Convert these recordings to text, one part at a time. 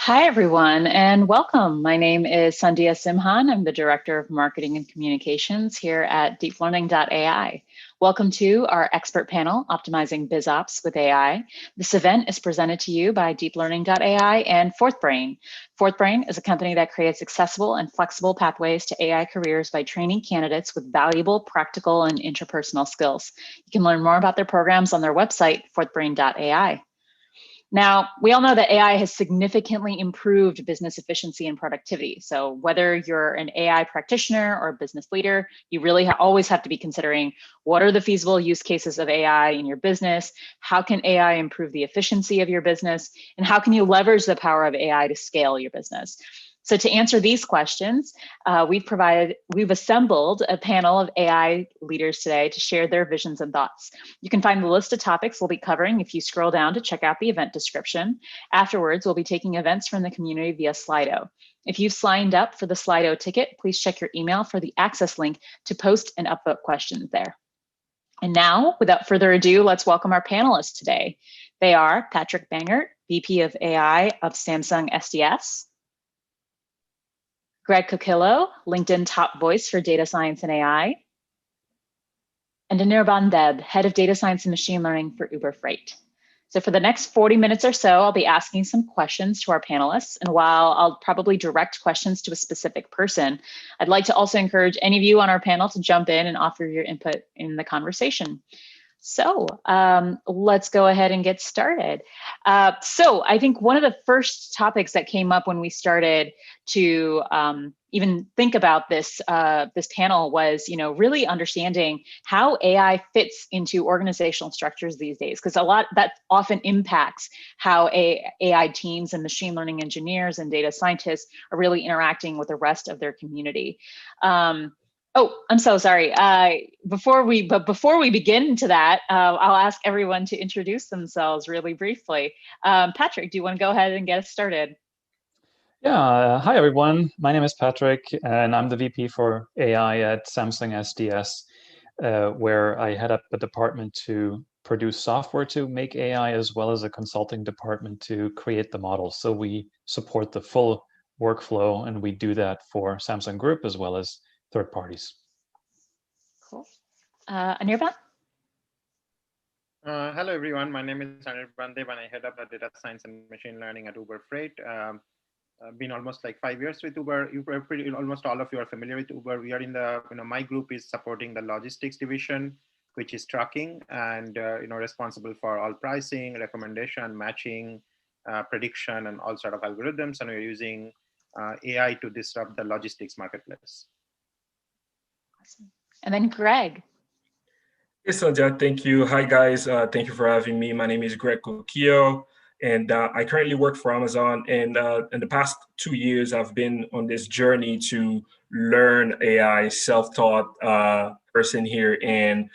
Hi, everyone, and welcome. My name is Sandhya Simhan. I'm the Director of Marketing and Communications here at DeepLearning.AI. Welcome to our expert panel, Optimizing BizOps with AI. This event is presented to you by DeepLearning.AI and FourthBrain. FourthBrain is a company that creates accessible and flexible pathways to AI careers by training candidates with valuable practical and interpersonal skills. You can learn more about their programs on their website, FourthBrain.ai. Now, we all know that AI has significantly improved business efficiency and productivity. So whether you're an AI practitioner or a business leader, you really always have to be considering what are the feasible use cases of AI in your business? How can AI improve the efficiency of your business? And how can you leverage the power of AI to scale your business? So to answer these questions, we've assembled a panel of AI leaders today to share their visions and thoughts. You can find the list of topics we'll be covering if you scroll down to check out the event description. Afterwards, we'll be taking events from the community via Slido. If you've signed up for the Slido ticket, please check your email for the access link to post and upvote questions there. And now, without further ado, let's welcome our panelists today. They are Patrick Bangert, VP of AI of Samsung SDS, Greg Kyo, LinkedIn top voice for data science and AI, and Sandra Bande, head of data science and machine learning for Uber Freight. So for the next 40 minutes or so, I'll be asking some questions to our panelists. And while I'll probably direct questions to a specific person, I'd like to also encourage any of you on our panel to jump in and offer your input in the conversation. So let's go ahead and get started. So I think one of the first topics that came up when we started to even think about this this panel was, really understanding how AI fits into organizational structures these days, because that often impacts how AI teams and machine learning engineers and data scientists are really interacting with the rest of their community. Oh, I'm so sorry. Before we begin into that, I'll ask everyone to introduce themselves really briefly. Patrick, do you want to go ahead and get us started? Yeah, hi everyone. My name is Patrick, and I'm the VP for AI at Samsung SDS, where I head up a department to produce software to make AI, as well as a consulting department to create the models. So we support the full workflow, and we do that for Samsung Group as well as third parties. Cool. Anirban? Hello, everyone. My name is Sandra Bande, and I head up the data science and machine learning at Uber Freight. Been almost like 5 years with Uber. Almost all of you are familiar with Uber. We are in the, my group is supporting the logistics division, which is trucking, and responsible for all pricing, recommendation, matching, prediction, and all sort of algorithms. And we're using AI to disrupt the logistics marketplace. Awesome. And then Greg. Yes, Sandhya, thank you. Hi, guys. Thank you for having me. My name is Gregory Kyo, and I currently work for Amazon. And in the past 2 years, I've been on this journey to learn AI, self-taught person here. And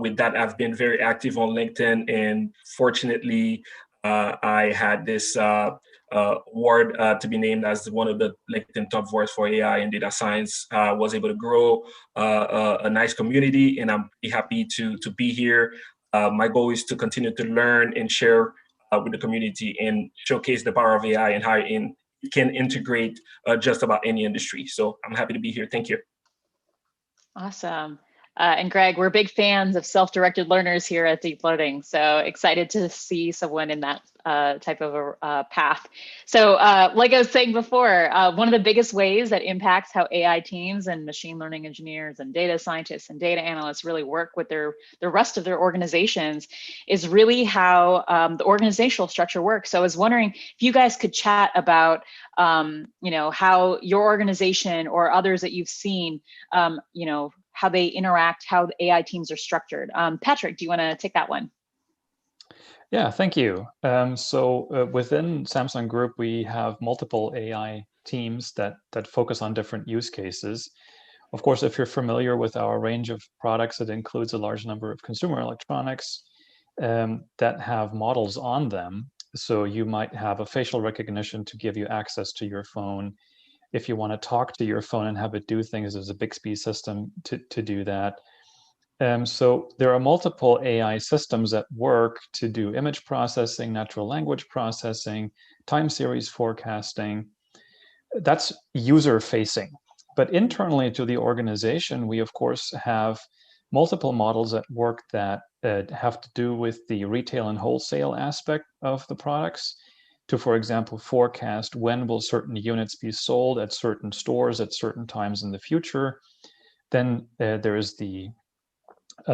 with that, I've been very active on LinkedIn. And fortunately, I had this award to be named as one of the LinkedIn top voice for AI and data science. Was able to grow a nice community, and I'm happy to be here. My goal is to continue to learn and share with the community and showcase the power of AI and how it can integrate just about any industry. So I'm happy to be here. Thank you. Awesome. And Greg, we're big fans of self-directed learners here at Deep Learning. So excited to see someone in that type of a path. So like I was saying before, one of the biggest ways that impacts how AI teams and machine learning engineers and data scientists and data analysts really work with the rest of their organizations is really how the organizational structure works. So I was wondering if you guys could chat about how your organization or others that you've seen, how they interact, how the AI teams are structured. Patrick, do you want to take that one? Yeah, thank you. So within Samsung Group, we have multiple AI teams that focus on different use cases. Of course, if you're familiar with our range of products, it includes a large number of consumer electronics that have models on them. So you might have a facial recognition to give you access to your phone. If you want to talk to your phone and have it do things, there's a Bixby system to do that. So there are multiple AI systems at work to do image processing, natural language processing, time series forecasting. That's user facing. But internally to the organization, we of course have multiple models at work that have to do with the retail and wholesale aspect of the products to, for example, forecast when will certain units be sold at certain stores at certain times in the future. Then there is the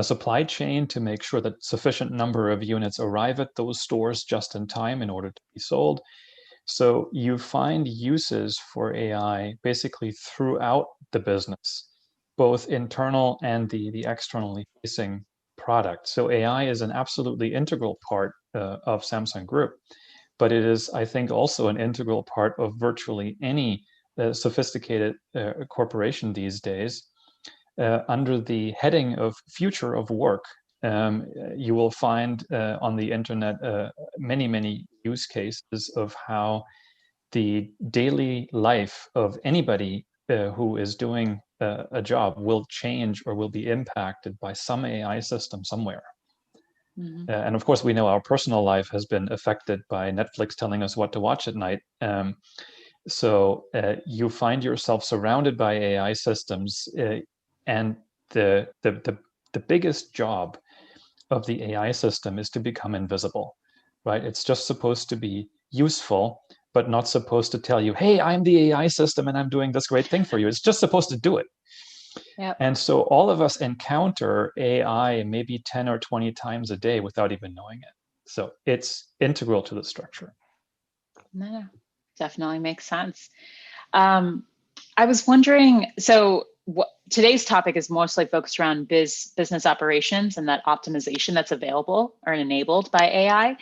supply chain to make sure that sufficient number of units arrive at those stores just in time in order to be sold. So you find uses for AI basically throughout the business, both internal and the externally facing product. So AI is an absolutely integral part of Samsung Group, but it is, I think, also an integral part of virtually any sophisticated corporation these days. Under the heading of future of work, you will find on the internet many, many use cases of how the daily life of anybody who is doing a job will change or will be impacted by some AI system somewhere. Mm-hmm. And of course, we know our personal life has been affected by Netflix telling us what to watch at night. So you find yourself surrounded by AI systems, and the biggest job of the AI system is to become invisible, right? It's just supposed to be useful, but not supposed to tell you, hey, I'm the AI system and I'm doing this great thing for you. It's just supposed to do it. Yep. And so all of us encounter AI maybe 10 or 20 times a day without even knowing it. So it's integral to the structure. No, definitely makes sense. I was wondering, so today's topic is mostly focused around business operations and that optimization that's available or enabled by AI.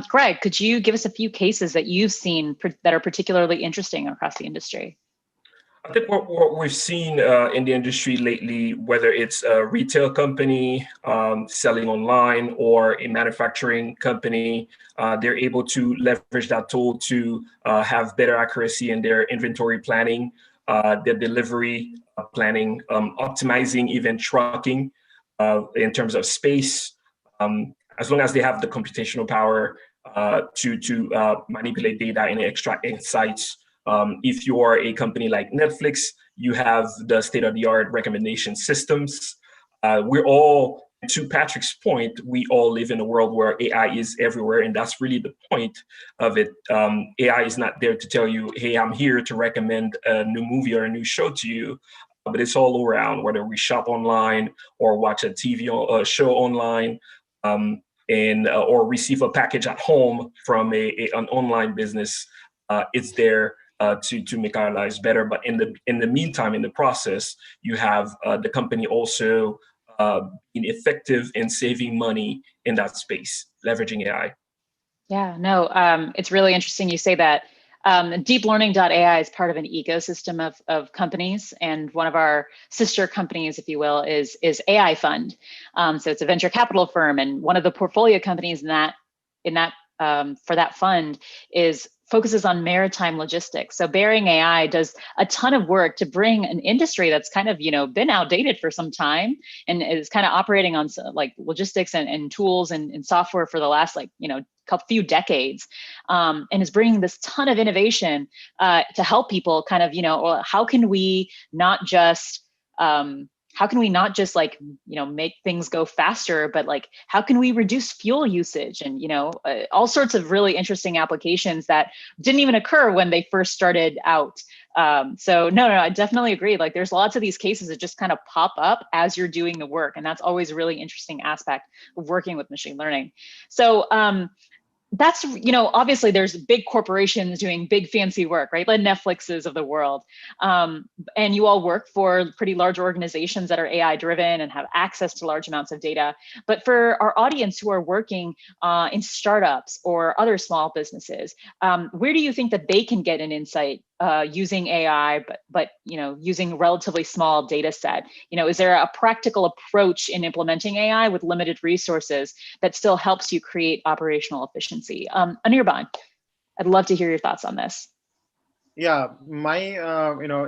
Greg, could you give us a few cases that you've seen that are particularly interesting across the industry? I think what we've seen in the industry lately, whether it's a retail company selling online or a manufacturing company, they're able to leverage that tool to have better accuracy in their inventory planning, their delivery planning, optimizing even trucking in terms of space, as long as they have the computational power to manipulate data and extract insights. If you are a company like Netflix, you have the state-of-the-art recommendation systems. We're all, to Patrick's point, we all live in a world where AI is everywhere, and that's really the point of it. AI is not there to tell you, hey, I'm here to recommend a new movie or a new show to you, but it's all around, whether we shop online or watch a TV show online, or receive a package at home from an online business. It's there to make our lives better. But in the meantime, in the process, you have the company also being effective in saving money in that space, leveraging AI. Yeah, no, it's really interesting you say that. DeepLearning.AI is part of an ecosystem of companies, and one of our sister companies, if you will, is AI Fund. So it's a venture capital firm, and one of the portfolio companies in that for that fund focuses on maritime logistics. So Bearing AI does a ton of work to bring an industry that's kind of been outdated for some time, and is kind of operating on like logistics and tools and software for the last few decades, and is bringing this ton of innovation to help people kind of how can we not just make things go faster, but like how can we reduce fuel usage, and all sorts of really interesting applications that didn't even occur when they first started out. So no, I definitely agree. Like there's lots of these cases that just kind of pop up as you're doing the work, and that's always a really interesting aspect of working with machine learning. So that's, obviously there's big corporations doing big fancy work, right? Like Netflixes of the world. And you all work for pretty large organizations that are AI driven and have access to large amounts of data. But for our audience who are working in startups or other small businesses, where do you think that they can get an insight using AI, but using a relatively small data set? Is there a practical approach in implementing AI with limited resources that still helps you create operational efficiency? Anirban, I'd love to hear your thoughts on this. Yeah, my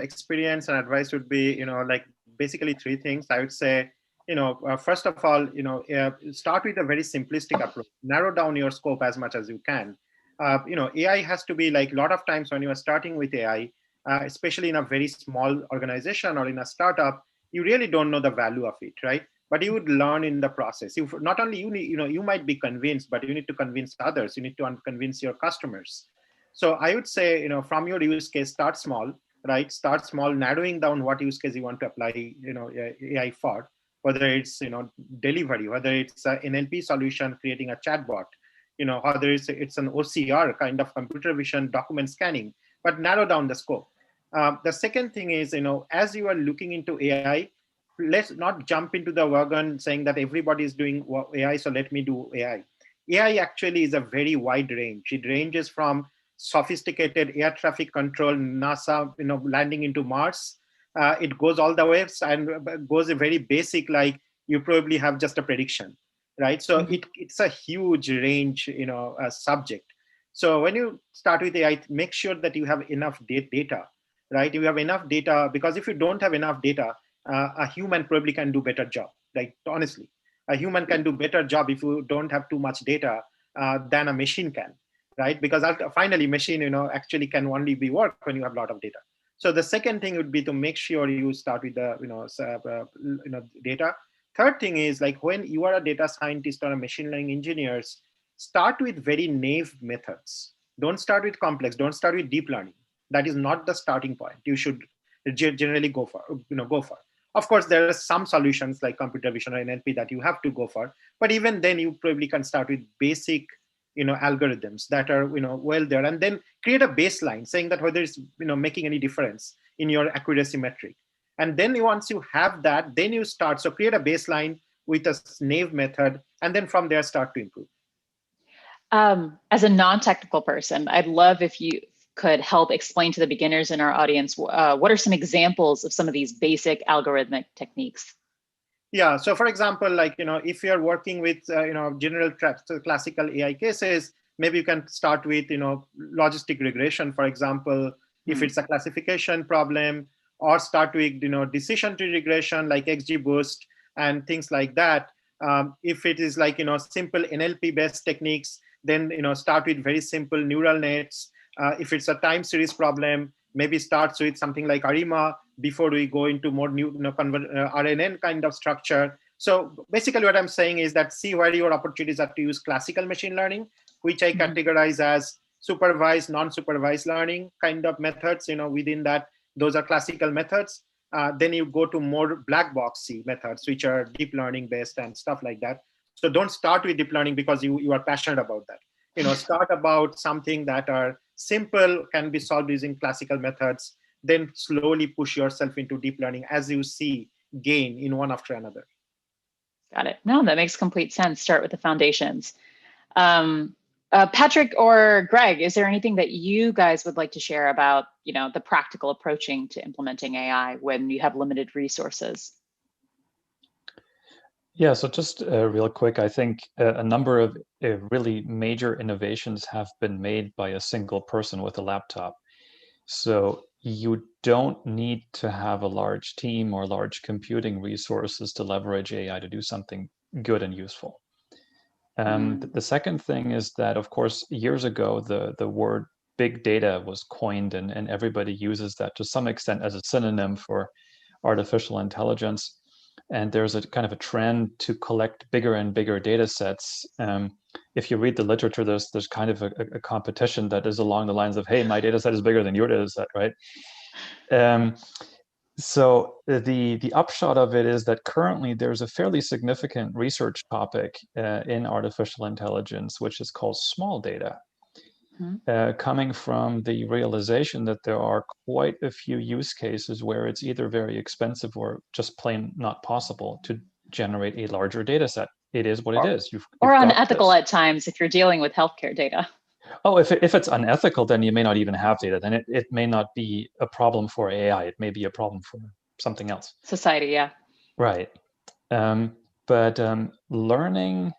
experience and advice would be like basically three things. I would say first of all, start with a very simplistic approach. Narrow down your scope as much as you can. AI has to be like a lot of times when you are starting with AI, especially in a very small organization or in a startup, you really don't know the value of it, right? But you would learn in the process. You not only you need, you might be convinced, but you need to convince others. You need to convince your customers. So I would say, from your use case, start small, right? Start small, narrowing down what use case you want to apply, AI for, whether it's, delivery, whether it's an NLP solution, creating a chatbot, whether it's an OCR kind of computer vision document scanning, but narrow down the scope. The second thing is, as you are looking into AI, let's not jump into the wagon saying that everybody is doing AI, so let me do AI. AI actually is a very wide range. It ranges from sophisticated air traffic control, NASA, landing into Mars. It goes all the way and goes a very basic, like you probably have just a prediction, right? So it's a huge range, subject. So when you start with AI, make sure that you have enough data, right? You have enough data, because if you don't have enough data, a human probably can do better job. Like honestly, a human can do better job if you don't have too much data than a machine can, right? Because finally, machine, actually can only be work when you have a lot of data. So the second thing would be to make sure you start with the data. Third thing is, like, when you are a data scientist or a machine learning engineers, start with very naive methods. Don't start with complex. Don't start with deep learning. That is not the starting point. You should generally go for. Of course, there are some solutions like computer vision or NLP that you have to go for, but even then, you probably can start with basic, algorithms that are, well there, and then create a baseline saying that whether it's, making any difference in your accuracy metric. And then once you have that, then you start. So create a baseline with a naive method, and then from there start to improve. As a non-technical person, I'd love if you could help explain to the beginners in our audience, what are some examples of some of these basic algorithmic techniques? Yeah, so for example, like, if you're working with, general classical AI cases, maybe you can start with, logistic regression, for example, if it's a classification problem, or start with, decision tree regression like XGBoost and things like that. If it is like, simple NLP based techniques, then, start with very simple neural nets. If it's a time series problem, maybe starts with something like ARIMA before we go into more new, RNN kind of structure. So basically what I'm saying is that see where your opportunities are to use classical machine learning, which I categorize as supervised, non-supervised learning kind of methods. Within that, those are classical methods. Then you go to more black box methods, which are deep learning based and stuff like that. So don't start with deep learning because you are passionate about that. Start about something that are simple, can be solved using classical methods, then slowly push yourself into deep learning as you see gain in one after another. Got it. No, that makes complete sense. Start with the foundations. Patrick or Greg, is there anything that you guys would like to share about, the practical approaching to implementing AI when you have limited resources? Yeah, so just real quick, I think a number of really major innovations have been made by a single person with a laptop. So you don't need to have a large team or large computing resources to leverage AI to do something good and useful. The second thing is that, of course, years ago, the word big data was coined, and everybody uses that to some extent as a synonym for artificial intelligence. And there's a kind of a trend to collect bigger and bigger data sets. If you read the literature, there's kind of a competition that is along the lines of, hey, my data set is bigger than your data set, right? So the upshot of it is that currently there's a fairly significant research topic in artificial intelligence, which is called small data. Coming from the realization that there are quite a few use cases where it's either very expensive or just plain not possible to generate a larger data set. It is what it is. You've or unethical at times if you're dealing with healthcare data. Oh, if it's unethical, then you may not even have data. Then it may not be a problem for AI. It may be a problem for something else. Society, yeah. Right. But learning,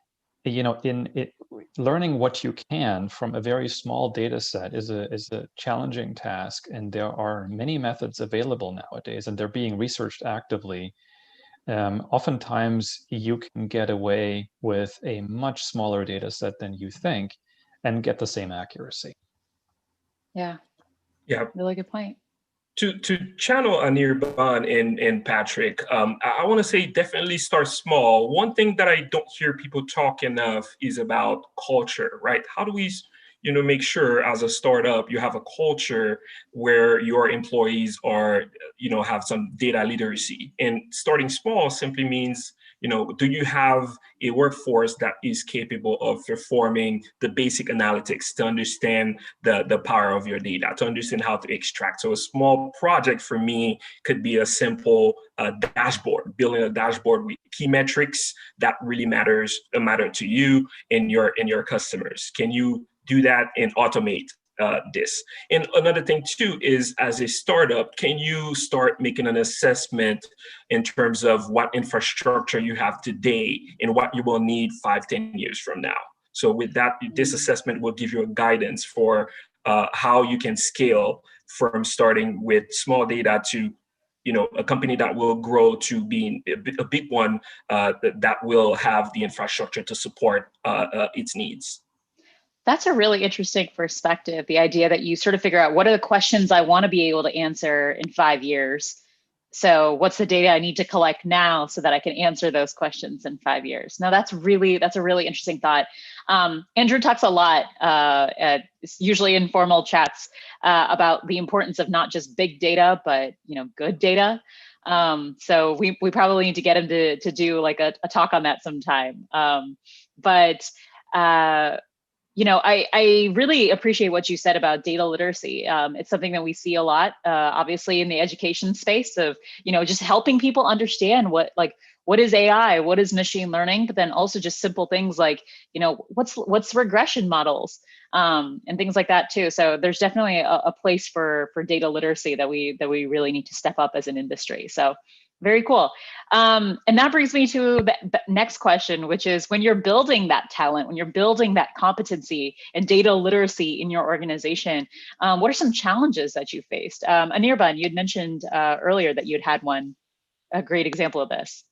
learning what you can from a very small data set is a challenging task, and there are many methods available nowadays, and they're being researched actively oftentimes you can get away with a much smaller data set than you think and get the same accuracy. Yeah. Yeah. Really good point. To channel Anir Ban and Patrick, I want to say definitely start small. One thing that I don't hear people talk enough is about culture, right? How do we, make sure as a startup you have a culture where your employees are, have some data literacy? And starting small simply means, do you have a workforce that is capable of performing the basic analytics to understand the power of your data, to understand how to extract? So a small project for me could be a simple dashboard, building a dashboard with key metrics that really matter to you and your customers. Can you do that and automate this? And another thing too is, as a startup, can you start making an assessment in terms of what infrastructure you have today and what you will need 5-10 years from now? So with that, this assessment will give you a guidance for how you can scale from starting with small data to a company that will grow to being a big one that will have the infrastructure to support its needs. That's a really interesting perspective. The idea that you sort of figure out what are the questions I want to be able to answer in 5 years. So what's the data I need to collect now so that I can answer those questions in 5 years? Now that's a really interesting thought. Andrew talks a lot, usually informal chats, about the importance of not just big data, but good data. So we probably need to get him to do like a talk on that sometime. I really appreciate what you said about data literacy. It's something that we see a lot, obviously, in the education space of, just helping people understand what is AI, what is machine learning, but then also just simple things like, what's regression models, and things like that too. So there's definitely a place for data literacy that we really need to step up as an industry. So very cool. And that brings me to the next question, which is, when you're building that talent, when you're building that competency and data literacy in your organization, what are some challenges that you faced? Anirban, you'd mentioned earlier that you'd had a great example of this.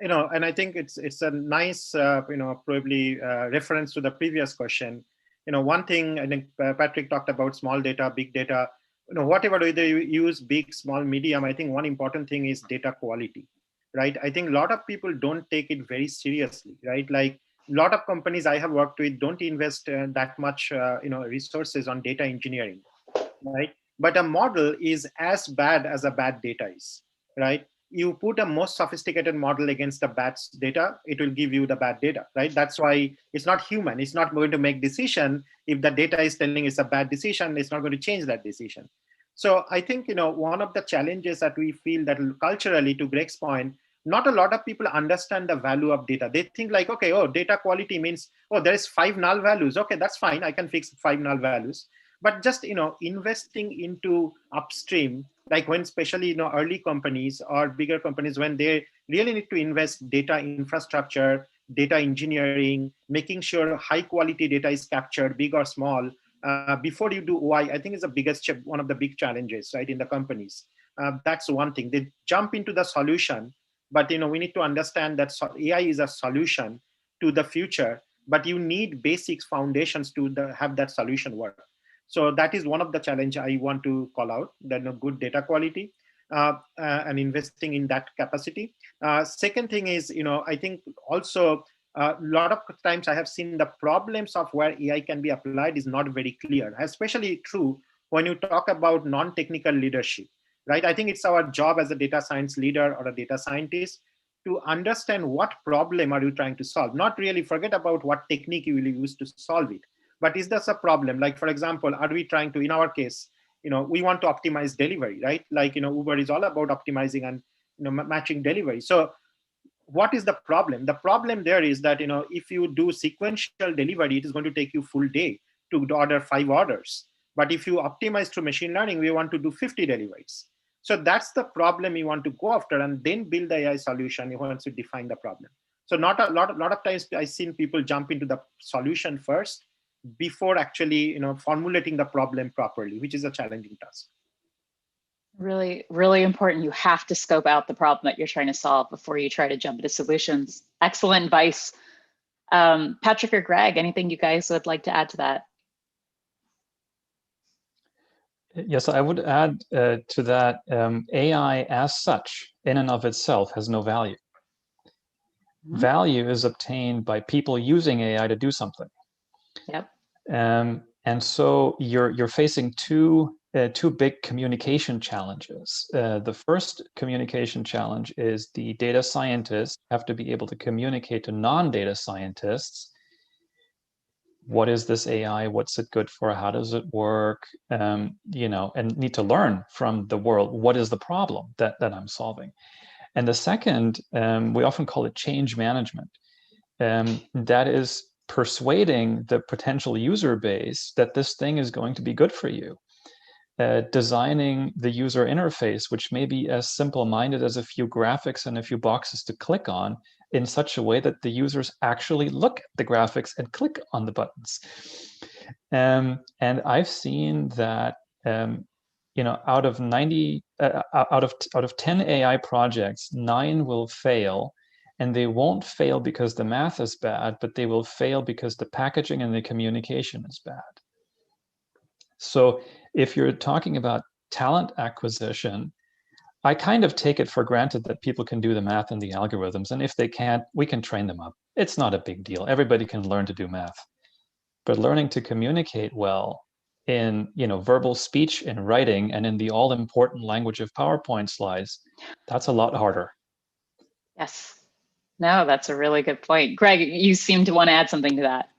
And I think it's a nice, probably reference to the previous question. One thing I think Patrick talked about, small data, big data. Whatever, whether you use big, small, medium, I think one important thing is data quality, right? I think a lot of people don't take it very seriously, right? Like a lot of companies I have worked with don't invest that much, resources on data engineering, right? But a model is as bad as a bad data is, right? You put a most sophisticated model against a bad data, it will give you the bad data, right? That's why it's not human. It's not going to make decision. If the data is telling it's a bad decision, it's not going to change that decision. So I think, one of the challenges that we feel that culturally, to Greg's point, not a lot of people understand the value of data. They think like, okay, data quality means, there is 5 null values. Okay, that's fine. I can fix 5 null values. But just, investing into upstream, like when especially, early companies or bigger companies, when they really need to invest data infrastructure, data engineering, making sure high quality data is captured, big or small, before you do OI, I think is the biggest, one of the big challenges, right, in the companies. That's one thing. They jump into the solution, but we need to understand that AI is a solution to the future, but you need basics, foundations to have that solution work. So that is one of the challenge I want to call out, that good data quality and investing in that capacity. Second thing is, I think also a lot of times I have seen the problems of where AI can be applied is not very clear, especially true when you talk about non-technical leadership, right? I think it's our job as a data science leader or a data scientist to understand what problem are you trying to solve, not really forget about what technique you will use to solve it. But is this a problem? Like, for example, are we trying to, in our case, we want to optimize delivery, right? Like, Uber is all about optimizing and, matching delivery. So what is the problem? The problem there is that, if you do sequential delivery, it is going to take you full day to order 5 orders. But if you optimize through machine learning, we want to do 50 deliveries. So that's the problem you want to go after, and then build the AI solution once you define the problem. So not a lot of times I've seen people jump into the solution first before actually, formulating the problem properly, which is a challenging task. Really, really important. You have to scope out the problem that you're trying to solve before you try to jump into solutions. Excellent advice. Patrick or Greg, anything you guys would like to add to that? Yes, I would add to that, AI as such, in and of itself, has no value. Mm-hmm. Value is obtained by people using AI to do something. Yep. And so you're facing two big communication challenges. The first communication challenge is the data scientists have to be able to communicate to non-data scientists. What is this AI? What's it good for? How does it work? You know, and need to learn from the world. What is the problem that I'm solving? And the second, we often call it change management. That is persuading the potential user base that this thing is going to be good for you. Designing the user interface, which may be as simple-minded as a few graphics and a few boxes to click on, in such a way that the users actually look at the graphics and click on the buttons. And I've seen that, you know, out of 10 AI projects, 9 will fail. And they won't fail because the math is bad, but they will fail because the packaging and the communication is bad. So if you're talking about talent acquisition, I kind of take it for granted that people can do the math and the algorithms. And if they can't, we can train them up. It's not a big deal. Everybody can learn to do math. But learning to communicate well in, you know, verbal speech and writing and in the all-important language of PowerPoint slides, that's a lot harder. Yes. No, that's a really good point. Greg, you seem to want to add something to that.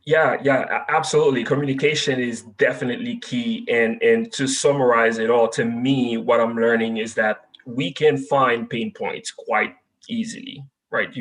Yeah, absolutely. Communication is definitely key. And to summarize it all, to me, what I'm learning is that we can find pain points quite easily, right?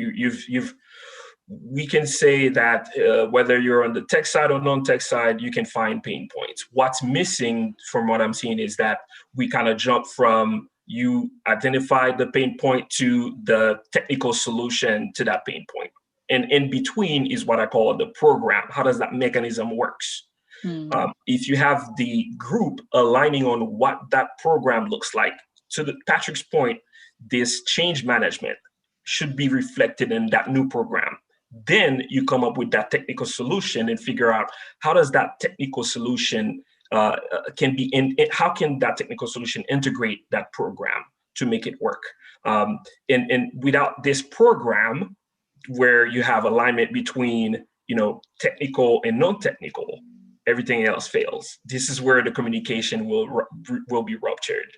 We can say that whether you're on the tech side or non-tech side, you can find pain points. What's missing from what I'm seeing is that we kind of jump from you identify the pain point to the technical solution to that pain point. And in between is what I call the program. How does that mechanism works? If you have the group aligning on what that program looks like, to Patrick's point, this change management should be reflected in that new program. Then you come up with that technical solution and figure out how does that technical solution how can that technical solution integrate that program to make it work? And without this program, where you have alignment between, you know, technical and non-technical, everything else fails. This is where the communication will be ruptured.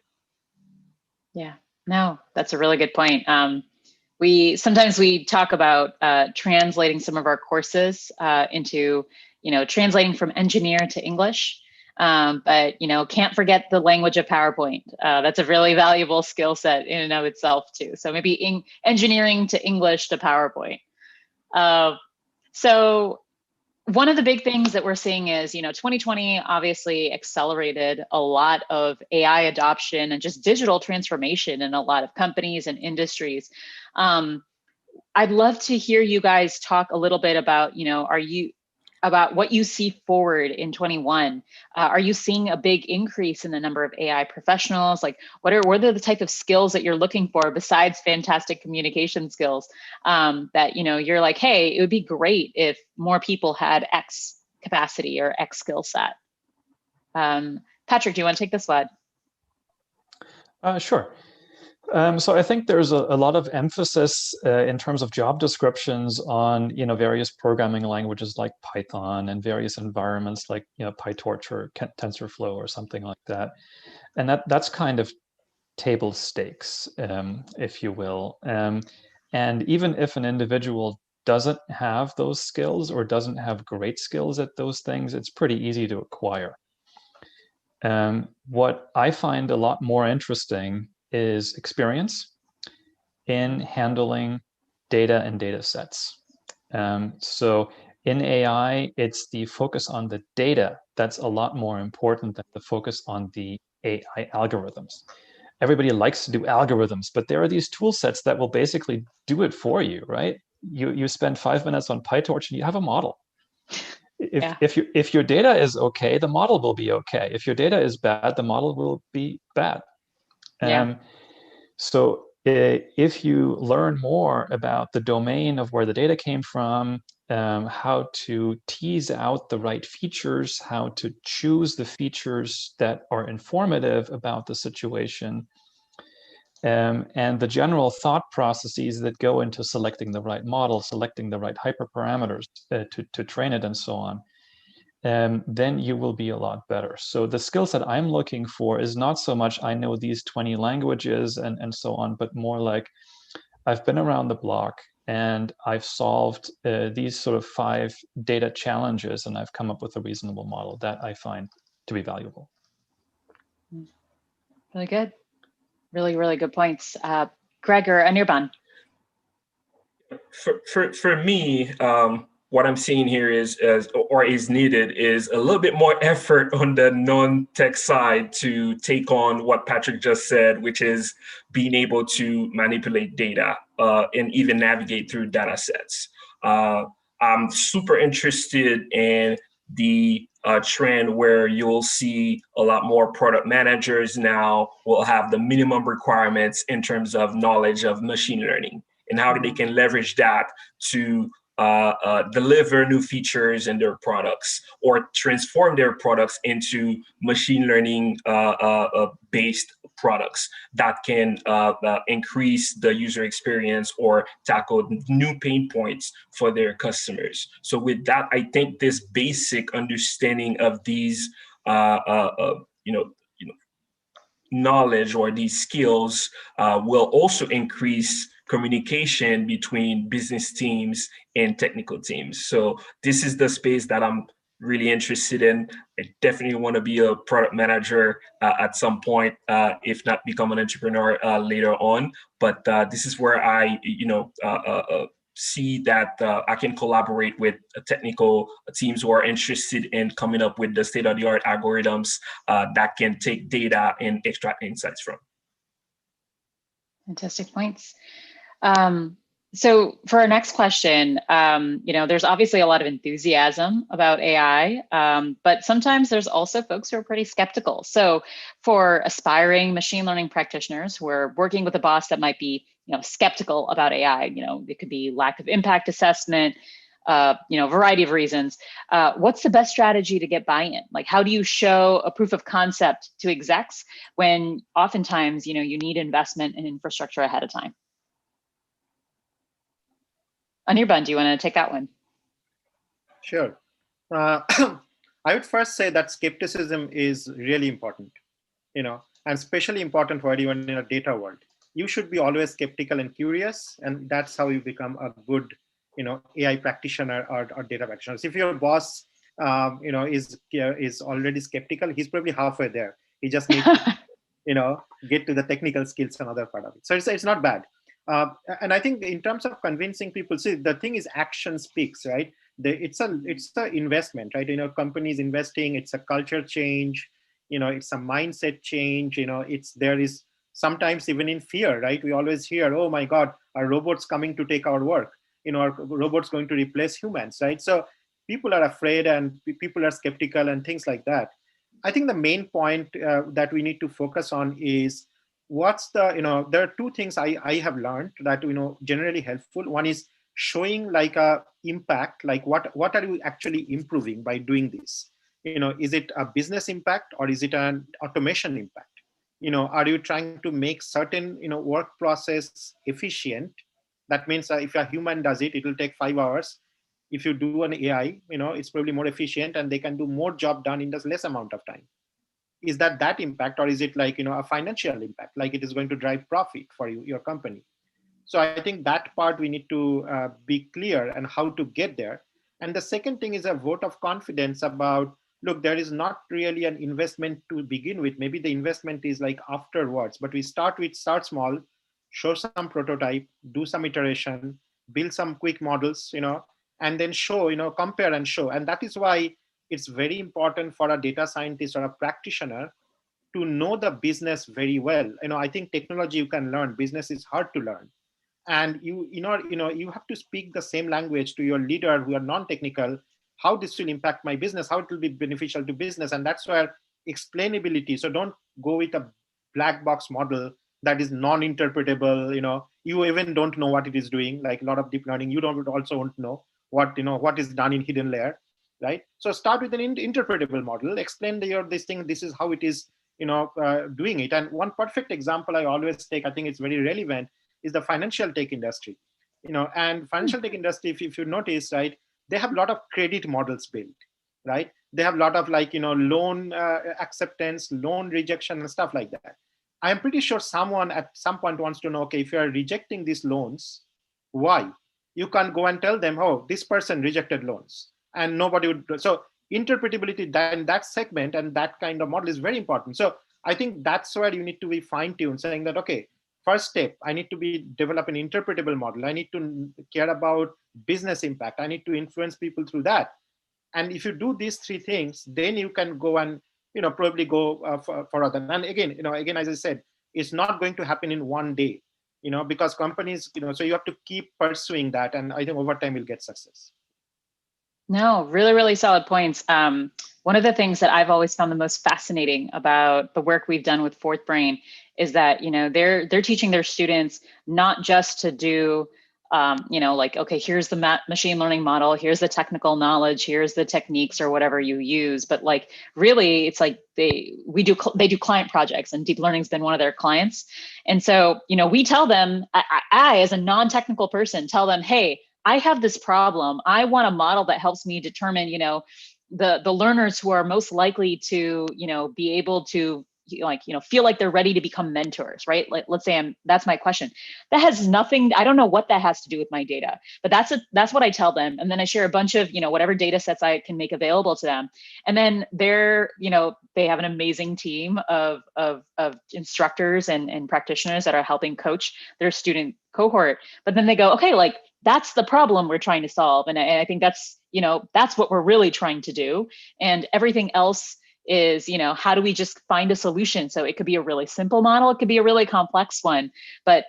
Yeah, no, that's a really good point. Sometimes we talk about translating some of our courses into, you know, translating from engineer to English. But, you know, can't forget the language of PowerPoint. That's a really valuable skill set in and of itself too. So maybe engineering to English to PowerPoint. So one of the big things that we're seeing is, you know, 2020 obviously accelerated a lot of AI adoption and just digital transformation in a lot of companies and industries. I'd love to hear you guys talk a little bit about, you know, about what you see forward in 21. Are you seeing a big increase in the number of AI professionals? Like, what are the type of skills that you're looking for besides fantastic communication skills that, you know, you're like, hey, it would be great if more people had X capacity or X skill set? Patrick, do you want to take this one? Sure. So I think there's a lot of emphasis in terms of job descriptions on, you know, various programming languages like Python and various environments like, you know, PyTorch or TensorFlow or something like that. And that's kind of table stakes, if you will. And even if an individual doesn't have those skills or doesn't have great skills at those things, it's pretty easy to acquire. What I find a lot more interesting is experience in handling data and data sets. So in AI, it's the focus on the data that's a lot more important than the focus on the AI algorithms. Everybody likes to do algorithms, but there are these tool sets that will basically do it for you, right? You spend 5 minutes on PyTorch and you have a model. If your data is okay, the model will be okay. If your data is bad, the model will be bad. Yeah. So if you learn more about the domain of where the data came from, how to tease out the right features, how to choose the features that are informative about the situation, and the general thought processes that go into selecting the right model, selecting the right hyperparameters to train it, and so on, then you will be a lot better. So the skill set I'm looking for is not so much I know these 20 languages and so on, but more like I've been around the block and I've solved these sort of 5 data challenges, and I've come up with a reasonable model that I find to be valuable. Really good. Really, really good points. Greg or Anirban? For me, what I'm seeing here is needed is a little bit more effort on the non-tech side to take on what Patrick just said, which is being able to manipulate data and even navigate through data sets. I'm super interested in the trend where you'll see a lot more product managers now will have the minimum requirements in terms of knowledge of machine learning, and how they can leverage that to deliver new features in their products or transform their products into machine learning based products that can increase the user experience or tackle new pain points for their customers. So with that, I think this basic understanding of these knowledge or these skills will also increase communication between business teams and technical teams. So this is the space that I'm really interested in. I definitely want to be a product manager at some point, if not become an entrepreneur later on. But this is where I, see that I can collaborate with technical teams who are interested in coming up with the state-of-the-art algorithms that can take data and extract insights from. Fantastic points. So for our next question, there's obviously a lot of enthusiasm about AI, but sometimes there's also folks who are pretty skeptical. So for aspiring machine learning practitioners who are working with a boss that might be, skeptical about AI, it could be lack of impact assessment, variety of reasons. What's the best strategy to get buy-in? Like, how do you show a proof of concept to execs when oftentimes, you need investment in infrastructure ahead of time? Anirban, do you want to take that one? Sure. I would first say that skepticism is really important, and especially important for anyone in a data world. You should be always skeptical and curious, and that's how you become a good, AI practitioner or data practitioner. So if your boss, is already skeptical, he's probably halfway there. He just needs to, get to the technical skills, another part of it. So it's not bad. And I think in terms of convincing people, see, the thing is action speaks, right? It's the investment, right? Companies investing, it's a culture change, it's a mindset change, there is sometimes even in fear, right? We always hear, oh my God, are robots coming to take our work? Are robots going to replace humans, right? So people are afraid and people are skeptical and things like that. I think the main point that we need to focus on is what's the, there are two things I have learned that, generally helpful. One is showing like a impact, like what are you actually improving by doing this? Is it a business impact or is it an automation impact? Are you trying to make certain, work process efficient? That means if a human does it, it will take 5 hours. If you do an AI, it's probably more efficient and they can do more job done in just less amount of time. Is that impact, or is it like, a financial impact, like it is going to drive profit for you, your company? So I think that part we need to be clear and how to get there. And the second thing is a vote of confidence about, look, there is not really an investment to begin with. Maybe the investment is like afterwards, but we start small, show some prototype, do some iteration, build some quick models, and then show, compare and show. And that is why it's very important for a data scientist or a practitioner to know the business very well. I think technology you can learn, business is hard to learn. And you have to speak the same language to your leader who are non-technical, how this will impact my business, how it will be beneficial to business. And that's where explainability. So don't go with a black box model that is non-interpretable. You even don't know what it is doing. Like a lot of deep learning, you don't also won't know what is done in hidden layer, right? So start with an interpretable model. Explain this thing. This is how it is, doing it. And one perfect example I always take, I think it's very relevant, is the financial tech industry. And financial tech industry, if you notice, right, they have a lot of credit models built, right? They have a lot of loan acceptance, loan rejection, and stuff like that. I am pretty sure someone at some point wants to know, okay, if you are rejecting these loans, why? You can't go and tell them, oh, this person rejected loans, and nobody would. So interpretability in that segment and that kind of model is very important. So I think that's where you need to be fine-tuned, saying that, okay, first step, I need to develop an interpretable model. I need to care about business impact. I need to influence people through that. And if you do these three things, then you can go and probably go for other. And again, as I said, it's not going to happen in one day, because companies, so you have to keep pursuing that, and I think over time you'll get success. No, really, really solid points. One of the things that I've always found the most fascinating about the work we've done with FourthBrain is that they're teaching their students not just to do okay, here's the machine learning model, here's the technical knowledge, here's the techniques or whatever you use, but really it's they do client projects, and deep learning's been one of their clients. And so we tell them, I as a non-technical person tell them, hey, I have this problem. I want a model that helps me determine, the learners who are most likely to, be able to feel like they're ready to become mentors, right? Let's say that's my question. That has nothing, I don't know what that has to do with my data, but that's what I tell them. And then I share a bunch of, whatever data sets I can make available to them. And then they have an amazing team of instructors and practitioners that are helping coach their student cohort. But then they go, okay, that's the problem we're trying to solve. And I think that's what we're really trying to do. And everything else is, how do we just find a solution? So it could be a really simple model, it could be a really complex one, but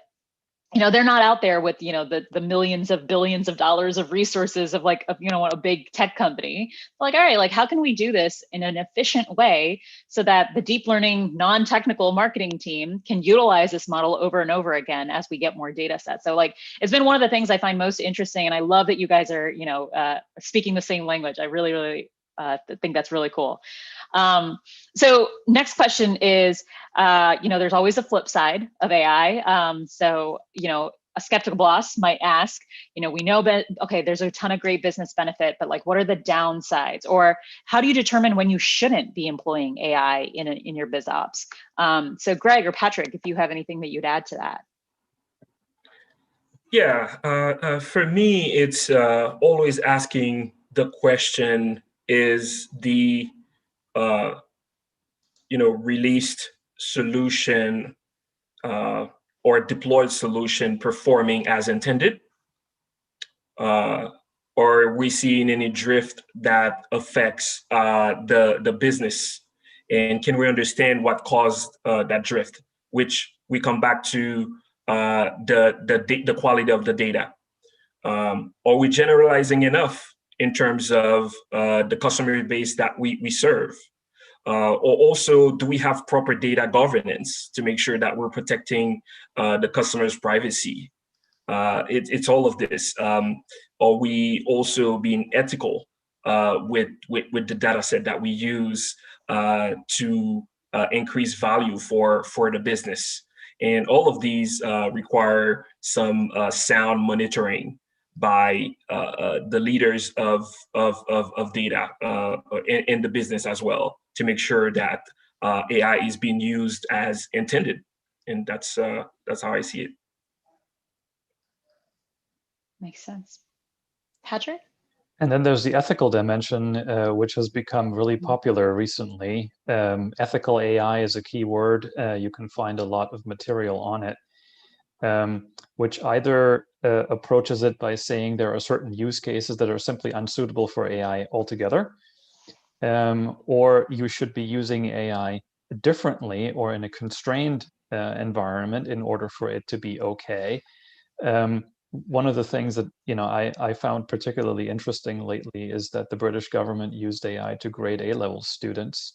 they're not out there with, the millions of billions of dollars of resources of a big tech company. All right, how can we do this in an efficient way so that the deep learning non-technical marketing team can utilize this model over and over again as we get more data sets? So it's been one of the things I find most interesting. And I love that you guys are, speaking the same language. I really, really think that's really cool. So next question is, there's always a flip side of AI. So, a skeptical boss might ask, we know that, okay, there's a ton of great business benefit, but what are the downsides? Or how do you determine when you shouldn't be employing AI in your BizOps? So Greg or Patrick, if you have anything that you'd add to that. Yeah, for me, it's always asking the question, is the released solution or deployed solution performing as intended? Or are we seeing any drift that affects the business? And can we understand what caused that drift? Which we come back to the quality of the data. Are we generalizing enough in terms of the customer base that we serve? Or also, do we have proper data governance to make sure that we're protecting the customer's privacy? It's all of this. Are we also being ethical with the data set that we use to increase value for the business? And all of these require some sound monitoring by the leaders of data in the business as well, to make sure that AI is being used as intended. And that's how I see it. Makes sense. Patrick? And then there's the ethical dimension, which has become really popular recently. Ethical AI is a key word. You can find a lot of material on it, which either approaches it by saying there are certain use cases that are simply unsuitable for AI altogether, or you should be using AI differently or in a constrained environment in order for it to be okay. One of the things that I found particularly interesting lately is that the British government used AI to grade A-level students.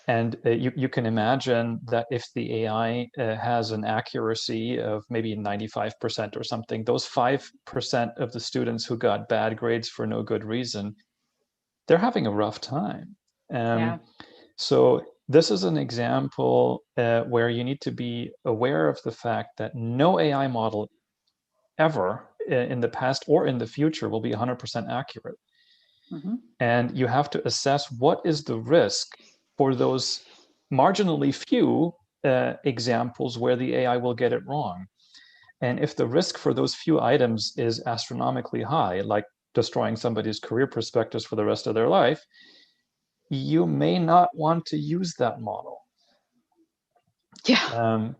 And you can imagine that if the AI has an accuracy of maybe 95% or something, those 5% of the students who got bad grades for no good reason, they're having a rough time. Yeah. So this is an example where you need to be aware of the fact that no AI model ever in the past or in the future will be 100% accurate. Mm-hmm. And you have to assess what is the risk for those marginally few examples where the AI will get it wrong. And if the risk for those few items is astronomically high, like destroying somebody's career perspectives for the rest of their life, you may not want to use that model. Yeah.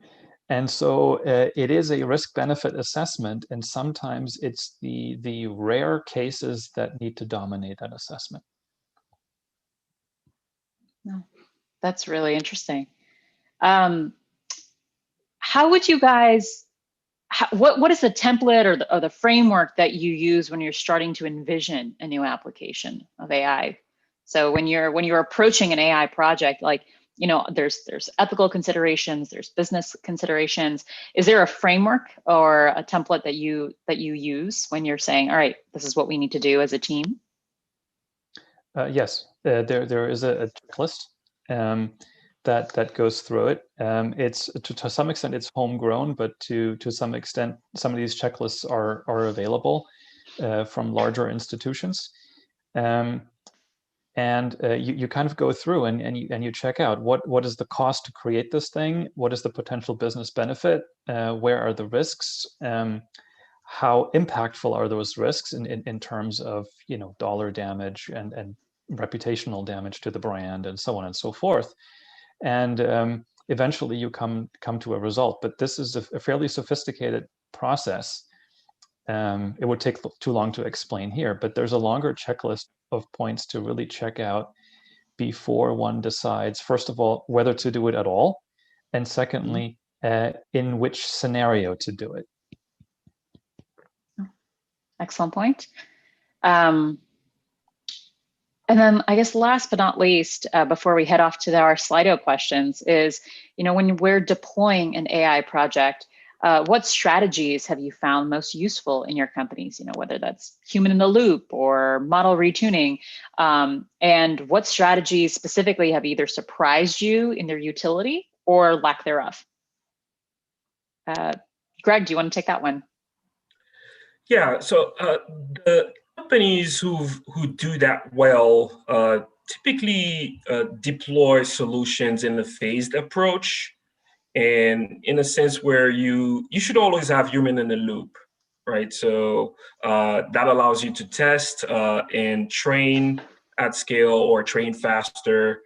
And so it is a risk-benefit assessment, and sometimes it's the rare cases that need to dominate that assessment. No, that's really interesting. How would you guys? What is the template or the framework that you use when you're starting to envision a new application of AI? So when you're approaching an AI project, like, you know, there's ethical considerations, there's business considerations. Is there a framework or a template that you use when you're saying, all right, this is what we need to do as a team? Yes, there is a checklist that goes through it. It's to some extent it's homegrown, but to some extent some of these checklists are available from larger institutions. And you kind of go through and you check out what is the cost to create this thing, what is the potential business benefit, where are the risks, how impactful are those risks in terms of, you know, dollar damage and reputational damage to the brand and so on and so forth. And eventually you come to a result. But this is a fairly sophisticated process. It would take too long to explain here, but there's a longer checklist of points to really check out before one decides, first of all, whether to do it at all, and secondly, in which scenario to do it. Excellent point. And then I guess last but not least, before we head off to our Slido questions is, you know, when we're deploying an AI project, what strategies have you found most useful in your companies? You know, whether that's human in the loop or model retuning, and what strategies specifically have either surprised you in their utility or lack thereof? Greg, do you want to take that one? Yeah, so the companies who do that well typically deploy solutions in a phased approach, and in a sense where you should always have human in the loop, right? So that allows you to test and train at scale or train faster,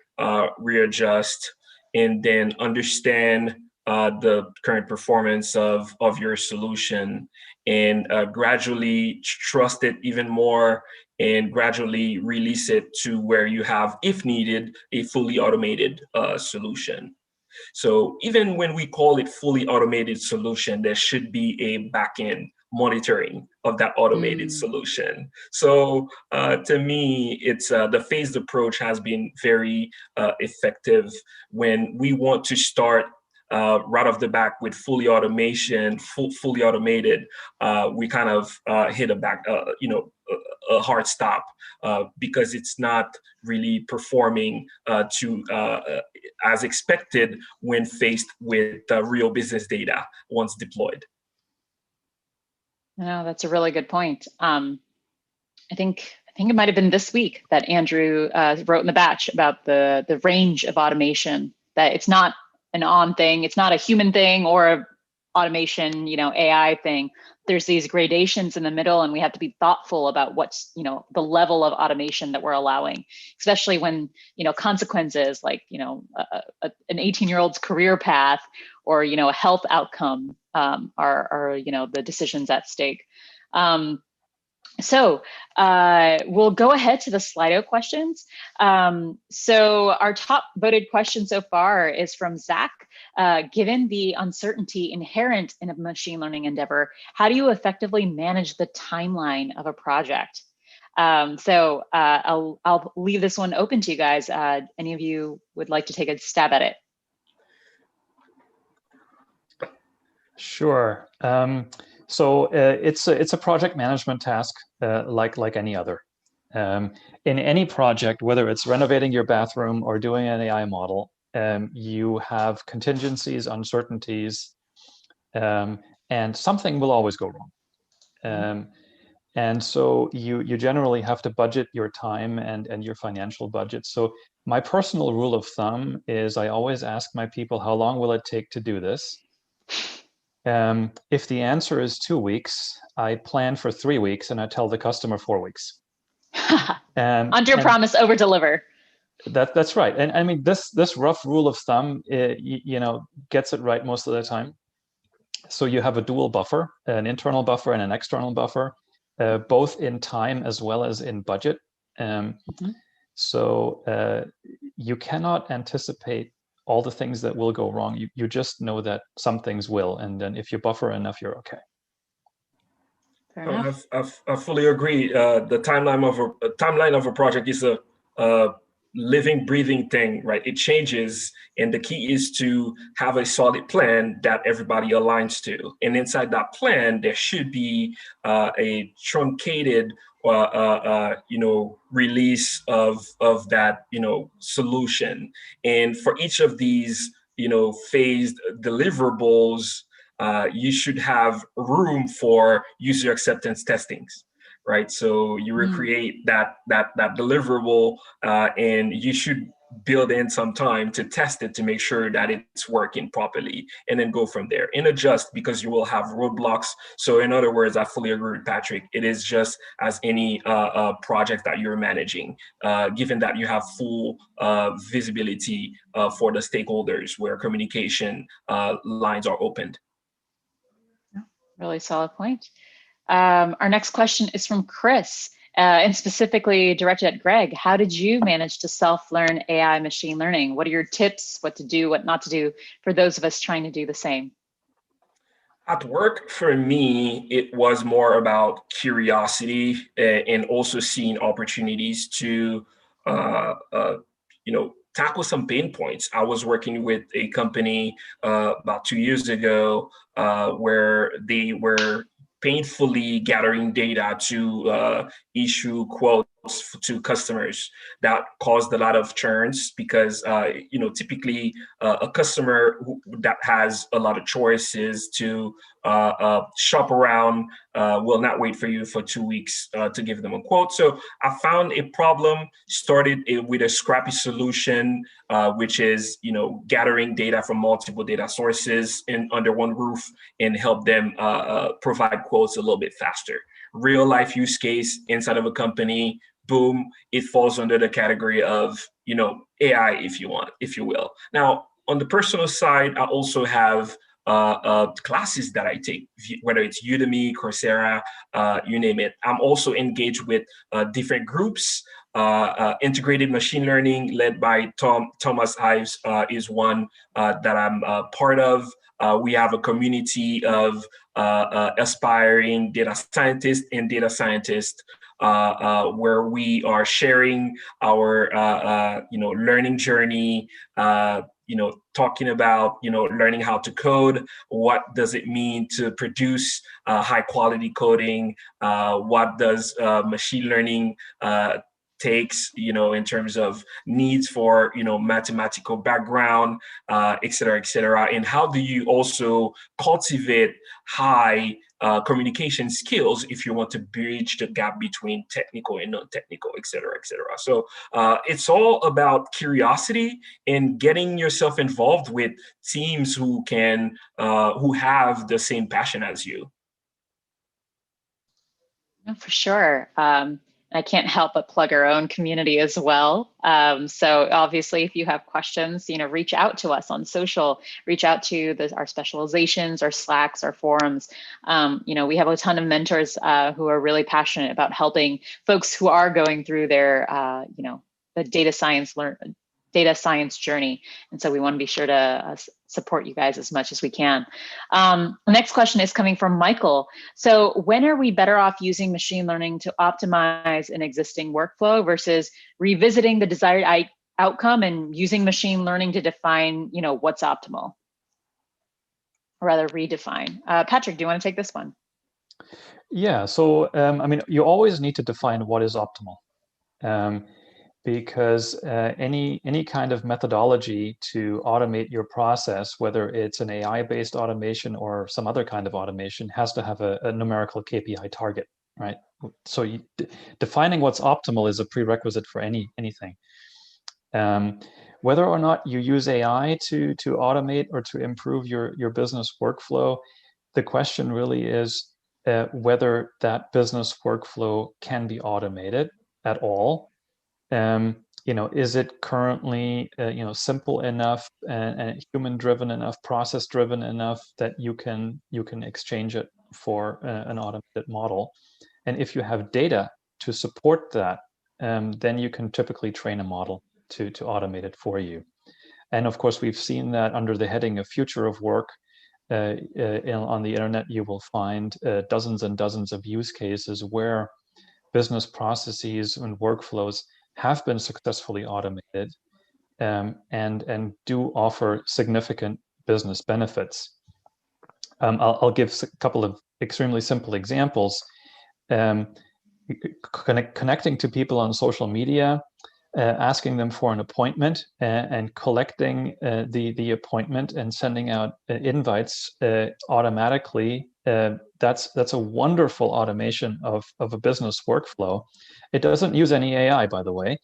readjust, and then understand the current performance of your solution, and gradually trust it even more, and gradually release it to where you have, if needed, a fully automated solution. So even when we call it fully automated solution, there should be a backend monitoring of that automated solution. So to me, it's the phased approach has been very effective when we want to start right off the back with fully automation, fully automated. We kind of hit a hard stop because it's not really performing as expected when faced with real business data once deployed. No, that's a really good point. I think it might have been this week that Andrew wrote in the batch about the range of automation, that it's not an on thing, it's not a human thing or a automation, you know, AI thing. There's these gradations in the middle, and we have to be thoughtful about what's, you know, the level of automation that we're allowing, especially when, you know, consequences like, you know, an 18-year-old's career path or, you know, a health outcome are, you know, the decisions at stake. So we'll go ahead to the Slido questions. So our top voted question so far is from Zach. Given the uncertainty inherent in a machine learning endeavor, how do you effectively manage the timeline of a project? I'll leave this one open to you guys. Any of you would like to take a stab at it? Sure. It's a project management task like any other. In any project, whether it's renovating your bathroom or doing an AI model, you have contingencies, uncertainties, and something will always go wrong. And so you generally have to budget your time and your financial budget. So my personal rule of thumb is I always ask my people, how long will it take to do this? If the answer is 2 weeks, I plan for 3 weeks and I tell the customer 4 weeks. Under promise, over deliver. That's right. And I mean, this rough rule of thumb, gets it right most of the time. So you have a dual buffer, an internal buffer and an external buffer, both in time as well as in budget. So you cannot anticipate all the things that will go wrong. You just know that some things will, and then if you buffer enough, you're okay. Fair enough. I fully agree. The timeline of a project is a living, breathing thing, right? It changes, and the key is to have a solid plan that everybody aligns to. And inside that plan, there should be a truncated release of that solution. And for each of these phased deliverables, you should have room for user acceptance testings, right? So you recreate that deliverable, and you should build in some time to test it to make sure that it's working properly, and then go from there and adjust, because you will have roadblocks. So in other words, I fully agree with Patrick. It is just as any project that you're managing, given that you have full visibility for the stakeholders where communication lines are opened. Really solid point. Our next question is from Chris, and specifically directed at Greg. How did you manage to self-learn AI machine learning? What are your tips, what to do, what not to do for those of us trying to do the same? At work, for me, it was more about curiosity and also seeing opportunities to, tackle some pain points. I was working with a company about 2 years ago where they were painfully gathering data to issue quotes to customers. That caused a lot of churns because typically a customer that has a lot of choices to shop around will not wait for you for 2 weeks to give them a quote. So I found a problem, started with a scrappy solution, which is gathering data from multiple data sources under one roof, and help them provide quotes a little bit faster. Real life use case inside of a company. Boom, it falls under the category of AI, if you will. Now, on the personal side, I also have classes that I take, whether it's Udemy, Coursera, you name it. I'm also engaged with different groups. Integrated machine learning led by Thomas Ives is one that I'm part of. We have a community of aspiring data scientists and data scientists where we are sharing our learning journey, talking about learning how to code. What does it mean to produce high quality coding? What does machine learning takes, in terms of needs for, mathematical background, et cetera, and how do you also cultivate high communication skills if you want to bridge the gap between technical and non-technical, et cetera, et cetera. So it's all about curiosity and getting yourself involved with teams who have the same passion as you. For sure. I can't help but plug our own community as well. So obviously, if you have questions, reach out to us on social, reach out to our specializations, our Slacks, our forums. We have a ton of mentors who are really passionate about helping folks who are going through their, the data data science journey. And so we want to be sure to support you guys as much as we can. The next question is coming from Michael. So when are we better off using machine learning to optimize an existing workflow versus revisiting the desired outcome and using machine learning to define, what's optimal? Or rather redefine. Patrick, do you want to take this one? Yeah, so I mean, you always need to define what is optimal, because any kind of methodology to automate your process, whether it's an AI-based automation or some other kind of automation, has to have a numerical KPI target, right? So defining what's optimal is a prerequisite for anything. Whether or not you use AI to automate or to improve your business workflow, the question really is whether that business workflow can be automated at all. Is it currently simple enough and human-driven enough, process-driven enough that you can exchange it for an automated model? And if you have data to support that, then you can typically train a model to automate it for you. And of course, we've seen that under the heading of future of work. On the internet, you will find dozens and dozens of use cases where business processes and workflows have been successfully automated and do offer significant business benefits. I'll give a couple of extremely simple examples. Connecting to people on social media, asking them for an appointment and collecting the appointment and sending out invites automatically. That's a wonderful automation of a business workflow. It doesn't use any AI, by the way,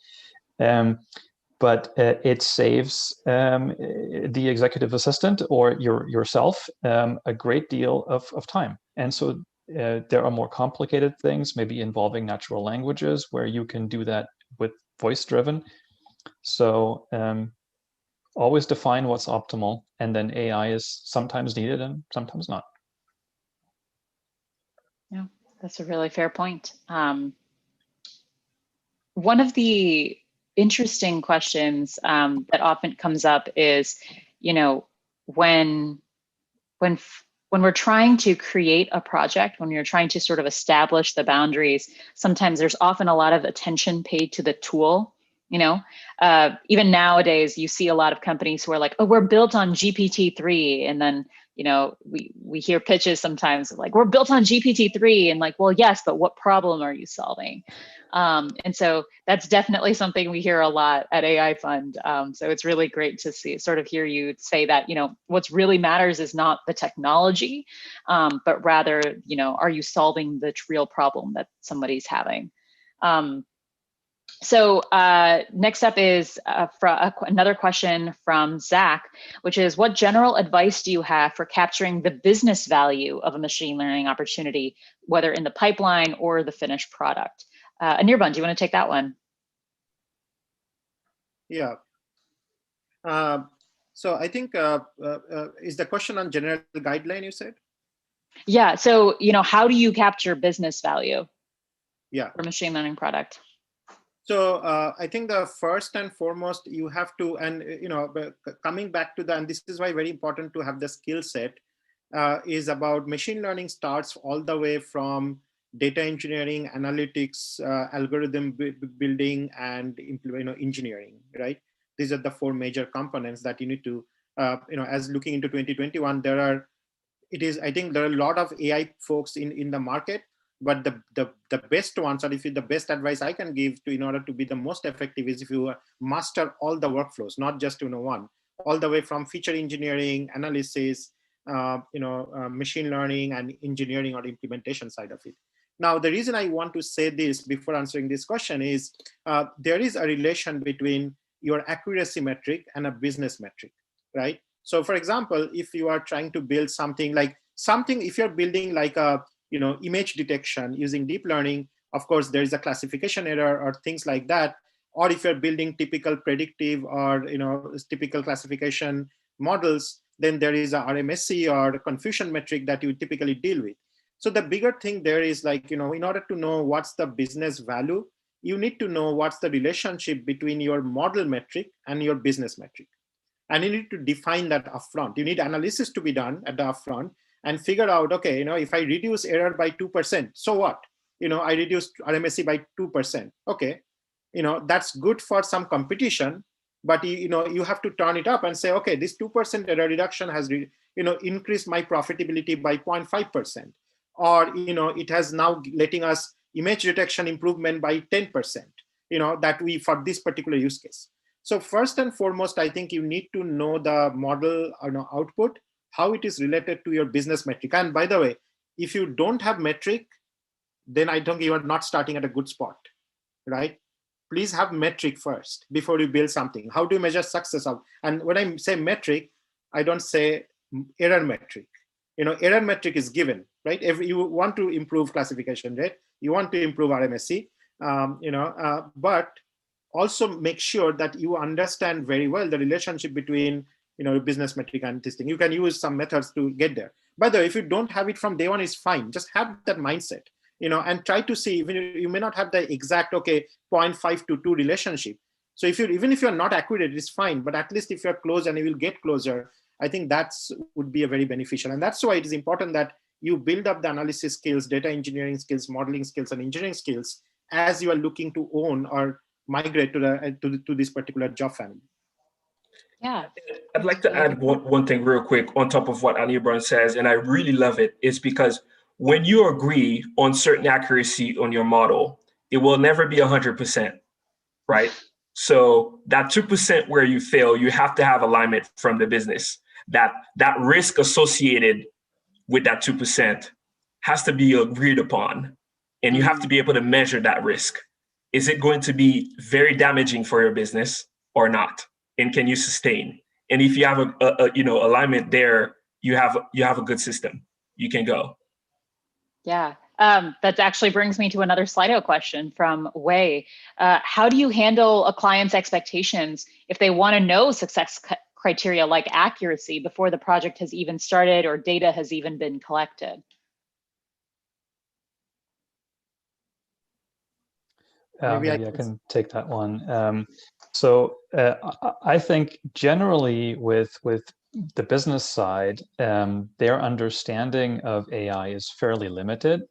but it saves the executive assistant or yourself a great deal of time. And so there are more complicated things, maybe involving natural languages, where you can do that with voice-driven. So always define what's optimal, and then AI is sometimes needed and sometimes not. Yeah, that's a really fair point. One of the interesting questions that often comes up is, when we're trying to create a project, when you're trying to sort of establish the boundaries, sometimes there's often a lot of attention paid to the tool. Even nowadays, you see a lot of companies who are like, oh, we're built on GPT-3. And then, we hear pitches sometimes like, we're built on GPT-3. And like, well, yes, but what problem are you solving? And so that's definitely something we hear a lot at AI Fund. So it's really great to hear you say that, what's really matters is not the technology, but rather, are you solving the real problem that somebody's having? So next up is another question from Zach, which is, what general advice do you have for capturing the business value of a machine learning opportunity, whether in the pipeline or the finished product? Anirban, do you want to take that one? Yeah. So I think, is the question on general guideline, you said? Yeah, so how do you capture business value for machine learning product? So I think the first and foremost, you have to, and coming back to and this is why very important to have the skill set, is about machine learning starts all the way from data engineering, analytics, algorithm building, and engineering, right? These are the four major components that you need to, as looking into 2021, I think there are a lot of AI folks in the market, but the best ones, or if the best advice I can give in order to be the most effective, is if you master all the workflows, not just one, all the way from feature engineering, analysis, machine learning, and engineering or implementation side of it. Now, the reason I want to say this before answering this question is there is a relation between your accuracy metric and a business metric, right? So for example, if you are trying to build if you're building like a image detection using deep learning, of course, there is a classification error or things like that. Or if you're building typical predictive or typical classification models, then there is a RMSE or confusion metric that you typically deal with. So the bigger thing there is in order to know what's the business value, you need to know what's the relationship between your model metric and your business metric. And you need to define that upfront. You need analysis to be done at the upfront and figure out, okay, if I reduce error by 2%, so what? I reduced RMSE by 2%. Okay, that's good for some competition, but you have to turn it up and say, okay, this 2% error reduction has increased my profitability by 0.5%, or it has now letting us image detection improvement by 10%. That we for this particular use case. So first and foremost, I think you need to know the model output, how it is related to your business metric. And by the way, if you don't have metric, then I think you are not starting at a good spot, right? Please have metric first before you build something. How do you measure success of? And when I say metric, I don't say error metric. Error metric is given, right? If you want to improve classification rate, you want to improve RMSE, but also make sure that you understand very well the relationship between business metric and this thing. You can use some methods to get there. By the way, if you don't have it from day one, it's fine. Just have that mindset, and try to see, even you may not have the exact 0.5 to 2 relationship. So even if you're not accurate, it's fine. But at least if you're close and you will get closer, I think that's would be a very beneficial. And that's why it is important that you build up the analysis skills, data engineering skills, modeling skills, and engineering skills as you are looking to own or migrate to this particular job family. Yeah. I'd like to add one thing real quick on top of what Anirban says, and I really love it. It's because when you agree on certain accuracy on your model, it will never be 100%, right? So that 2% where you fail, you have to have alignment from the business. That risk associated with that 2% has to be agreed upon, and you have to be able to measure that risk. Is it going to be very damaging for your business or not? And can you sustain? And if you have a alignment there, you have a good system. You can go. Yeah, that actually brings me to another Slido question from Wei. How do you handle a client's expectations if they want to know success criteria like accuracy before the project has even started or data has even been collected? Maybe I can take that one. I think generally with the business side, their understanding of AI is fairly limited.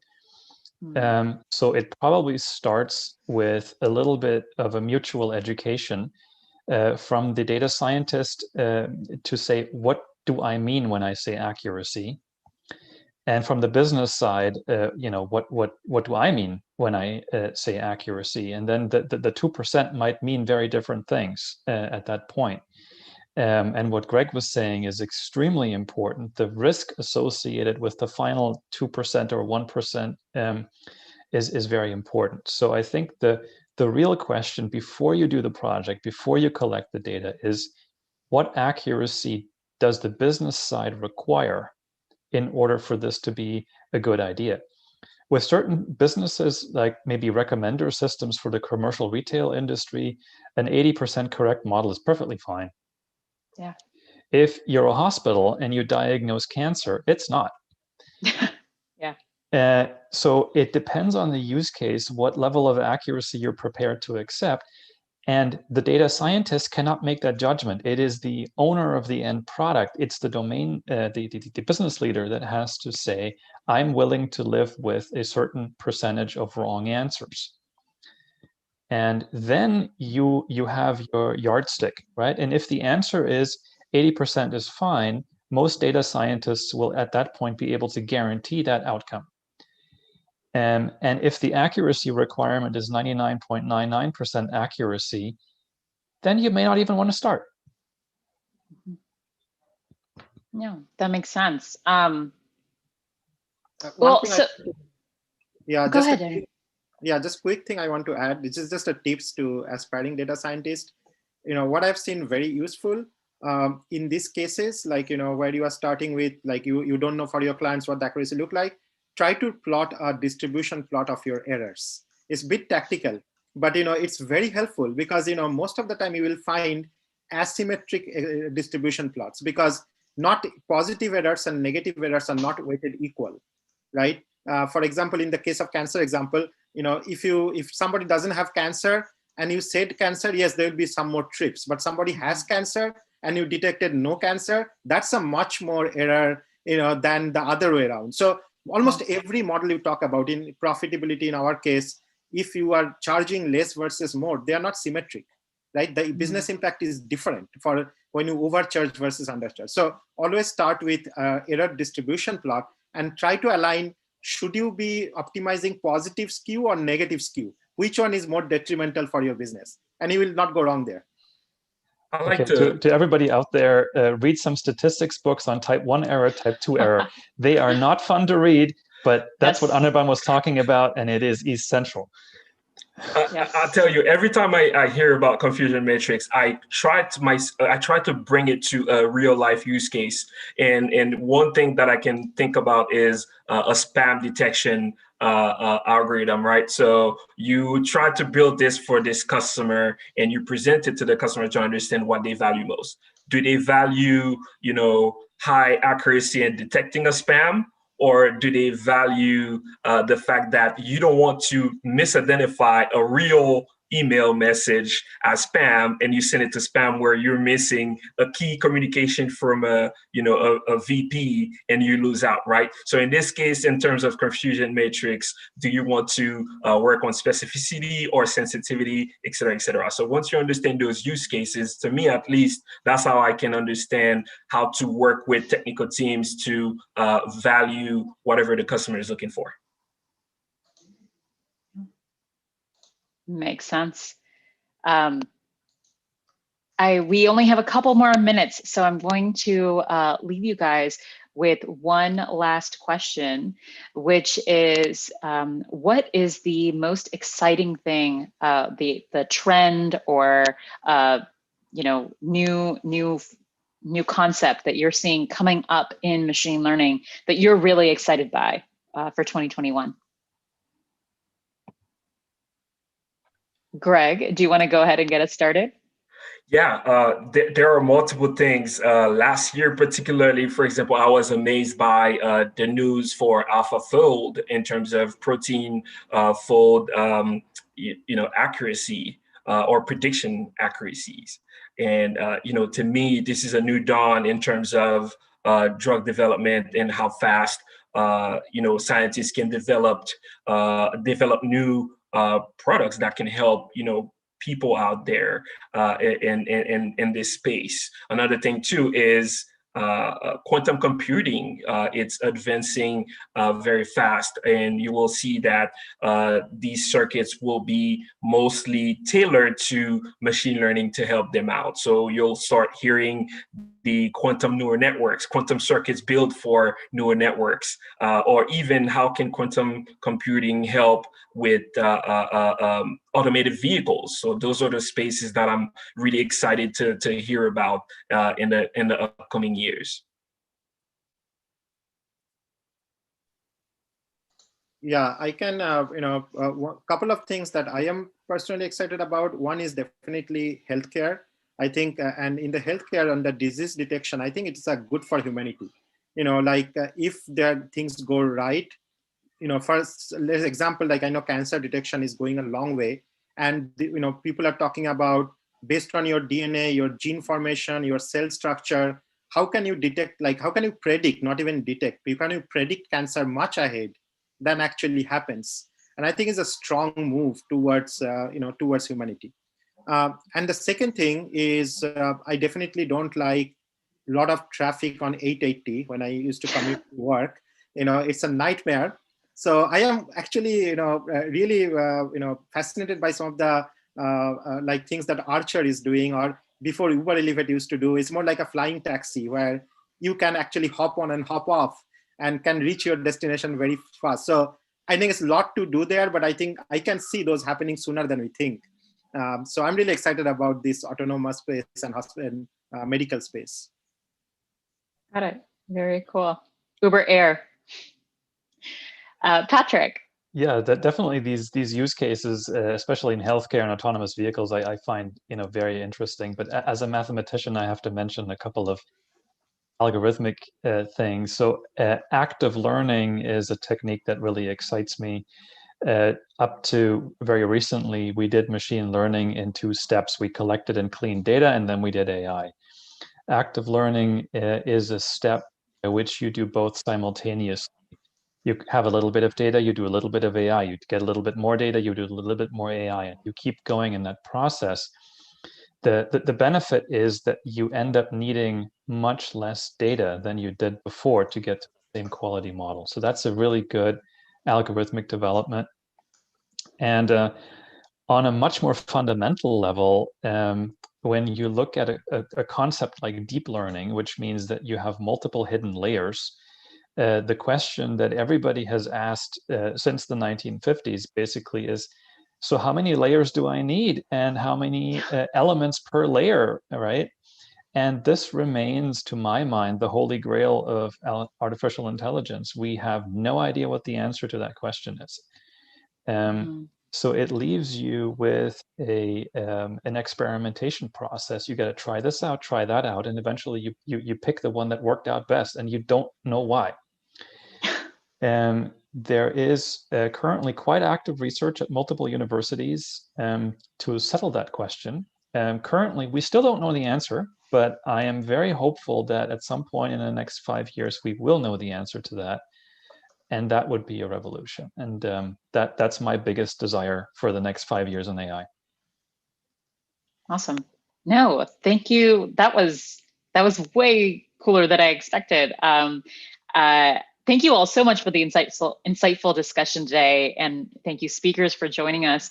So it probably starts with a little bit of a mutual education from the data scientist to say, what do I mean when I say accuracy? And from the business side, what do I mean when I say accuracy? And then the 2% might mean very different things at that point. And what Greg was saying is extremely important. The risk associated with the final 2% or 1% is very important. So I think the real question before you do the project, before you collect the data, is what accuracy does the business side require in order for this to be a good idea? With certain businesses, like maybe recommender systems for the commercial retail industry, an 80% correct model is perfectly fine. Yeah. If you're a hospital and you diagnose cancer, it's not. Yeah. So it depends on the use case, what level of accuracy you're prepared to accept. And the data scientist cannot make that judgment. It is the owner of the end product. It's the domain, the business leader that has to say, I'm willing to live with a certain percentage of wrong answers. And then you have your yardstick, right? And if the answer is 80% is fine, most data scientists will at that point be able to guarantee that outcome. And if the accuracy requirement is 99.99% accuracy, then you may not even want to start. Yeah, that makes sense. Go ahead. Just quick thing I want to add. This is just a tips to aspiring data scientists. What I've seen very useful in these cases, like where you are starting with, like you don't know for your clients what the accuracy look like. Try to plot a distribution plot of your errors. It's a bit tactical, but it's very helpful because most of the time you will find asymmetric distribution plots, because not positive errors and negative errors are not weighted equal, right? For example, in the case of cancer example, if somebody doesn't have cancer and you said cancer, yes, there will be some more trips, but somebody has cancer and you detected no cancer, that's a much more error, than the other way around. So almost every model you talk about in profitability, in our case, if you are charging less versus more, they are not symmetric, right? The business impact is different for when you overcharge versus undercharge. So always start with error distribution plot and try to align, should you be optimizing positive skew or negative skew? Which one is more detrimental for your business? And you will not go wrong there. I like Okay, to everybody out there, read some statistics books on type 1 error, type 2 error. They are not fun to read, but that's what Anirban was talking about, and it is essential. I'll tell you, every time I hear about confusion matrix, I try to bring it to a real life use case. And one thing that I can think about is a spam detection algorithm, right? So you try to build this for this customer and you present it to the customer to understand what they value most. Do they value, high accuracy in detecting a spam? Or do they value the fact that you don't want to misidentify a real email message as spam and you send it to spam where you're missing a key communication from a VP and you lose out, right? So in this case, in terms of confusion matrix, do you want to work on specificity or sensitivity, et cetera, et cetera? So once you understand those use cases, to me at least, that's how I can understand how to work with technical teams to value whatever the customer is looking for. Makes sense. We only have a couple more minutes, so I'm going to leave you guys with one last question, which is, what is the most exciting thing, the trend or new concept that you're seeing coming up in machine learning that you're really excited by for 2021? Greg, do you want to go ahead and get us started? Yeah, there are multiple things. Last year, particularly, for example, I was amazed by the news for AlphaFold in terms of protein fold, accuracy or prediction accuracies. And to me, this is a new dawn in terms of drug development and how fast scientists can develop new products that can help people out there in this space. Another thing too is quantum computing. It's advancing very fast, and you will see that these circuits will be mostly tailored to machine learning to help them out. So you'll start hearing the quantum neural networks, quantum circuits built for neural networks, or even how can quantum computing help with automated vehicles. So those are the spaces that I'm really excited to hear about in the upcoming years. Yeah, I can, a couple of things that I am personally excited about. One is definitely healthcare. I think, and in the healthcare and the disease detection, I think it's good for humanity. If there things go right, first, let's example, I know cancer detection is going a long way. And, people are talking about based on your DNA, your gene formation, your cell structure, how can you detect, how can you predict, not even detect, can you predict cancer much ahead than actually happens? And I think it's a strong move towards, towards humanity. And the second thing is I definitely don't like a lot of traffic on 880 when I used to commute to work. It's a nightmare. So I am actually, really, fascinated by some of the things that Archer is doing, or before Uber Elevate used to do. It's more like a flying taxi where you can actually hop on and hop off and can reach your destination very fast. So I think it's a lot to do there, but I think I can see those happening sooner than we think. So I'm really excited about this autonomous space and medical space. Got it. Very cool. Uber Air. Patrick. Yeah, definitely these use cases, especially in healthcare and autonomous vehicles, I find very interesting. But as a mathematician, I have to mention a couple of algorithmic things. So active learning is a technique that really excites me. up to very recently, we did machine learning in 2 steps. We collected and cleaned data, and then we did AI. Active learning is a step by which you do both simultaneously. You have a little bit of data, you do a little bit of AI. You get a little bit more data, you do a little bit more AI, and you keep going in that process. The benefit is that you end up needing much less data than you did before to get to the same quality model. So that's a really good algorithmic development. And on a much more fundamental level, when you look at a concept like deep learning, which means that you have multiple hidden layers, the question that everybody has asked since the 1950s basically is, so how many layers do I need, and how many elements per layer, right? And this remains, to my mind, the holy grail of artificial intelligence. We have no idea what the answer to that question is. So it leaves you with an experimentation process. You got to try this out, try that out, and eventually you pick the one that worked out best, and you don't know why. There is currently quite active research at multiple universities to settle that question. Currently, we still don't know the answer, but I am very hopeful that at some point in the next 5 years, we will know the answer to that. And that would be a revolution. And that's my biggest desire for the next 5 years in AI. Awesome. No, thank you. That was way cooler than I expected. Thank you all so much for the insightful discussion today, and thank you speakers for joining us.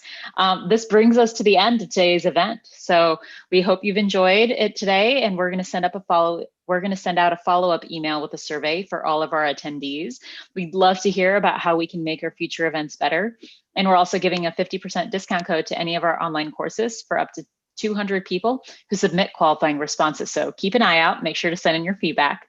This brings us to the end of today's event. So we hope you've enjoyed it today, and we're going to send out a follow-up email with a survey for all of our attendees. We'd love to hear about how we can make our future events better. And we're also giving a 50% discount code to any of our online courses for up to 200 people who submit qualifying responses. So keep an eye out, make sure to send in your feedback.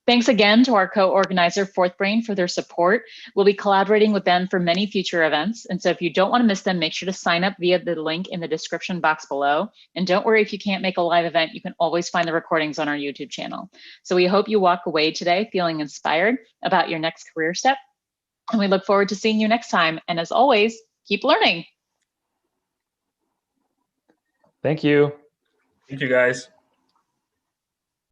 Thanks again to our co-organizer, FourthBrain, for their support. We'll be collaborating with them for many future events. And so if you don't want to miss them, make sure to sign up via the link in the description box below. And don't worry if you can't make a live event, you can always find the recordings on our YouTube channel. So we hope you walk away today feeling inspired about your next career step. And we look forward to seeing you next time. And as always, keep learning. Thank you. Thank you, guys.